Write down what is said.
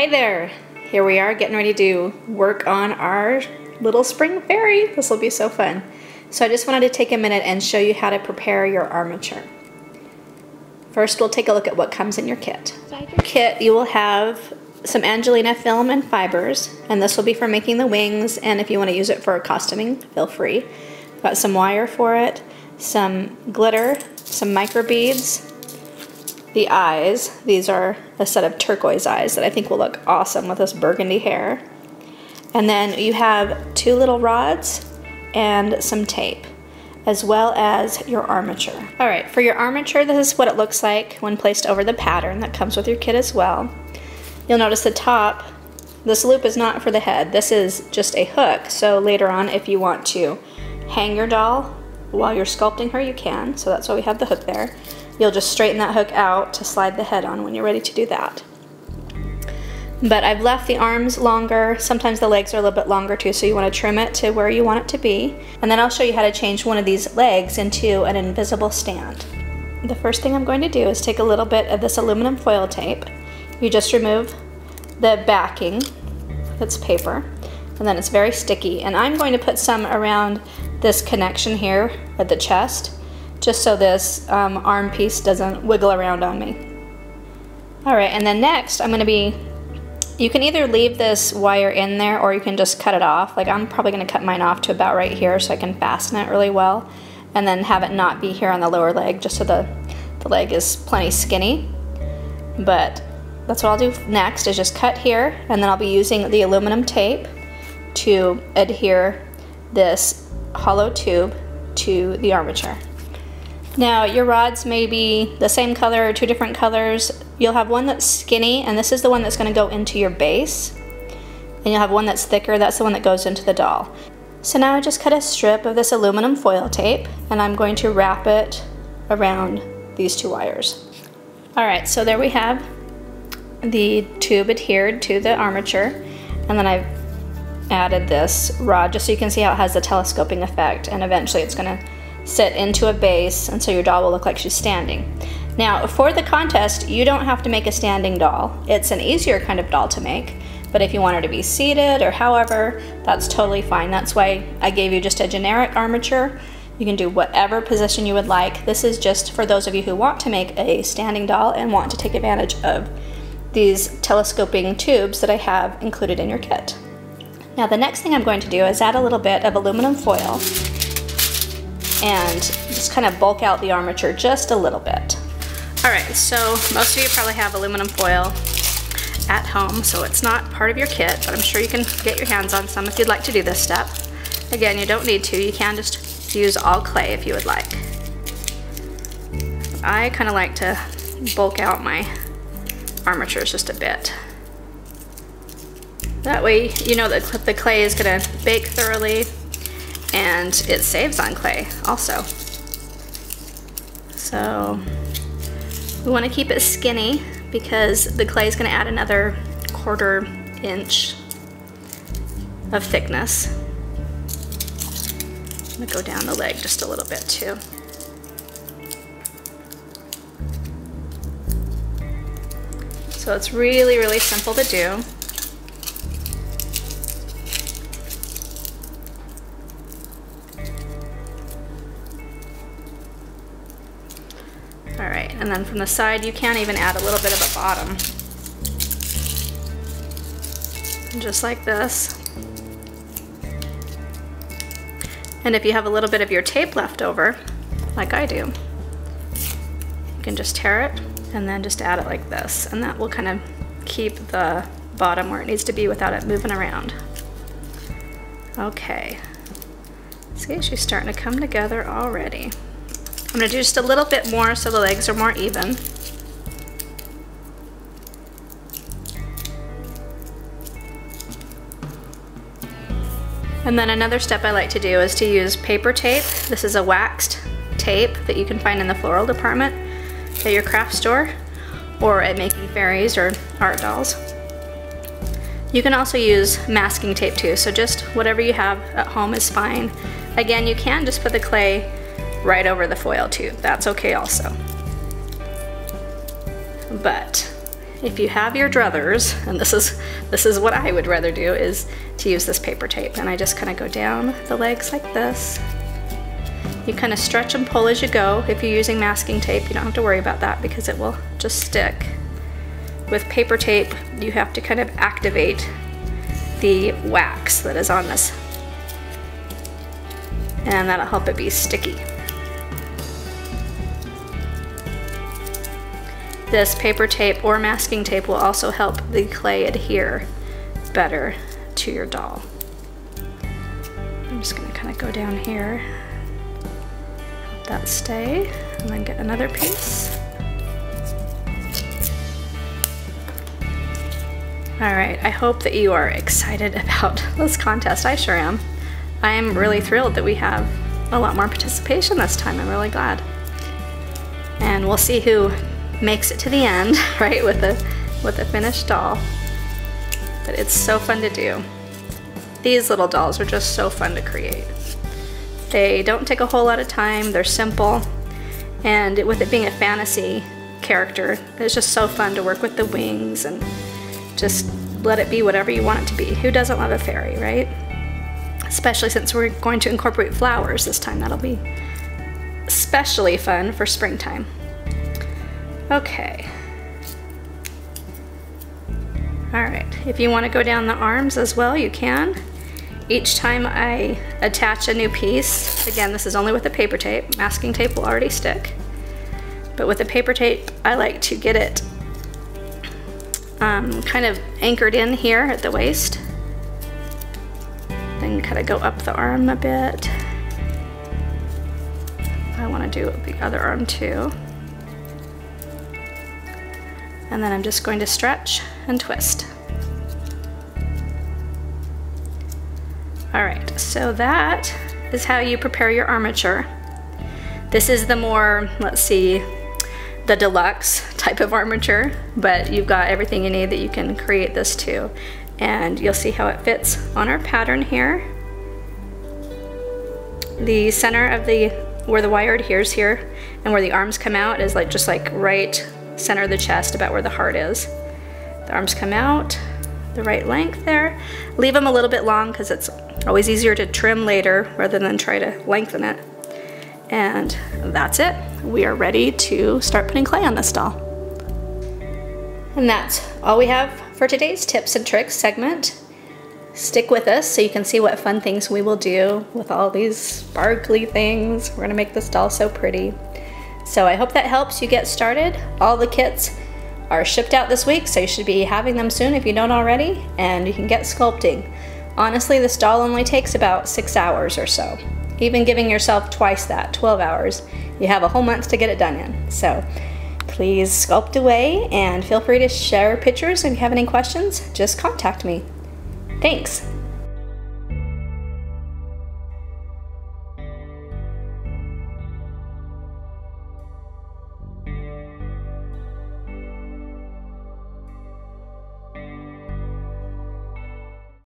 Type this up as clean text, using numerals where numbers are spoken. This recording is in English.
Hey there! Here we are getting ready to work on our little spring fairy. This will be so fun. So I just wanted to take a minute and show you how to prepare your armature. First, we'll take a look at what comes in your kit. Inside your kit, you will have some Angelina film and fibers, and this will be for making the wings, and if you want to use it for costuming, feel free. Got some wire for it, some glitter, some micro beads. The eyes, these are a set of turquoise eyes that I think will look awesome with this burgundy hair. And then you have 2 little rods and some tape, as well as your armature. All right, for your armature, this is what it looks like when placed over the pattern that comes with your kit as well. You'll notice the top, this loop is not for the head. This is just a hook, so later on if you want to hang your doll while you're sculpting her, you can. So that's why we have the hook there. You'll just straighten that hook out to slide the head on when you're ready to do that. But I've left the arms longer. Sometimes the legs are a little bit longer too, so you want to trim it to where you want it to be. And then I'll show you how to change one of these legs into an invisible stand. The first thing I'm going to do is take a little bit of this aluminum foil tape. You just remove the backing, it's paper, and then it's very sticky. And I'm going to put some around this connection here at the chest, just so this arm piece doesn't wiggle around on me. All right, and then next I'm gonna be, you can either leave this wire in there or you can just cut it off. Like I'm probably gonna cut mine off to about right here so I can fasten it really well, and then have it not be here on the lower leg just so the leg is plenty skinny. But that's what I'll do next, is just cut here, and then I'll be using the aluminum tape to adhere this hollow tube to the armature. Now your rods may be the same color or 2 different colors. You'll have one that's skinny, and this is the one that's going to go into your base. And you'll have one that's thicker, that's the one that goes into the doll. So now I just cut a strip of this aluminum foil tape, and I'm going to wrap it around these 2 wires. Alright, so there we have the tube adhered to the armature, and then I've added this rod just so you can see how it has the telescoping effect, and eventually it's going to sit into a base, and so your doll will look like she's standing. Now for the contest, you don't have to make a standing doll. It's an easier kind of doll to make, but if you want her to be seated or however, that's totally fine. That's why I gave you just a generic armature. You can do whatever position you would like. This is just for those of you who want to make a standing doll and want to take advantage of these telescoping tubes that I have included in your kit. Now the next thing I'm going to do is add a little bit of aluminum foil and just kind of bulk out the armature just a little bit. Alright, so most of you probably have aluminum foil at home, so it's not part of your kit, but I'm sure you can get your hands on some if you'd like to do this step. Again, you don't need to, you can just use all clay if you would like. I kind of like to bulk out my armatures just a bit. That way you know that the clay is going to bake thoroughly, and it saves on clay also. So we want to keep it skinny because the clay is going to add another 1/4 inch of thickness. I'm going to go down the leg just a little bit too. So it's really, really simple to do. Alright, and then from the side you can even add a little bit of a bottom. Just like this. And if you have a little bit of your tape left over, like I do, you can just tear it and then just add it like this. And that will kind of keep the bottom where it needs to be without it moving around. Okay. See, she's starting to come together already. I'm going to do just a little bit more so the legs are more even. And then another step I like to do is to use paper tape. This is a waxed tape that you can find in the floral department at your craft store or at Making Fairies or Art Dolls. You can also use masking tape too, so just whatever you have at home is fine. Again, you can just put the clay right over the foil tube. That's okay also. But if you have your druthers, and this is what I would rather do, is to use this paper tape. And I just kind of go down the legs like this. You kind of stretch and pull as you go. If you're using masking tape, you don't have to worry about that because it will just stick. With paper tape, you have to kind of activate the wax that is on this, and that'll help it be sticky. This paper tape or masking tape will also help the clay adhere better to your doll. I'm just going to kind of go down here, help that stay, and then get another piece. All right, I hope that you are excited about this contest. I sure am. I am really thrilled that we have a lot more participation this time. I'm really glad. And we'll see who makes it to the end, right, with a finished doll. But it's so fun to do. These little dolls are just so fun to create. They don't take a whole lot of time, they're simple, and with it being a fantasy character, it's just so fun to work with the wings and just let it be whatever you want it to be. Who doesn't love a fairy, right? Especially since we're going to incorporate flowers this time. That'll be especially fun for springtime. Okay. All right, if you want to go down the arms as well, you can. Each time I attach a new piece, again, this is only with the paper tape. Masking tape will already stick. But with the paper tape, I like to get it kind of anchored in here at the waist. Then kind of go up the arm a bit. I want to do the other arm too. And then I'm just going to stretch and twist. All right, so that is how you prepare your armature. This is the more, let's see, the deluxe type of armature, but you've got everything you need that you can create this too. And you'll see how it fits on our pattern here. The center of where the wire adheres here and where the arms come out is just like right center of the chest, about where the heart is. The arms come out the right length there. Leave them a little bit long because it's always easier to trim later rather than try to lengthen it. And that's it. We are ready to start putting clay on this doll. And that's all we have for today's tips and tricks segment. Stick with us so you can see what fun things we will do with all these sparkly things. We're gonna make this doll so pretty. So I hope that helps you get started. All the kits are shipped out this week, so you should be having them soon if you don't already, and you can get sculpting. Honestly, this doll only takes about 6 hours or so. Even giving yourself twice that, 12 hours, you have a whole month to get it done in. So please sculpt away and feel free to share pictures. If you have any questions, just contact me. Thanks.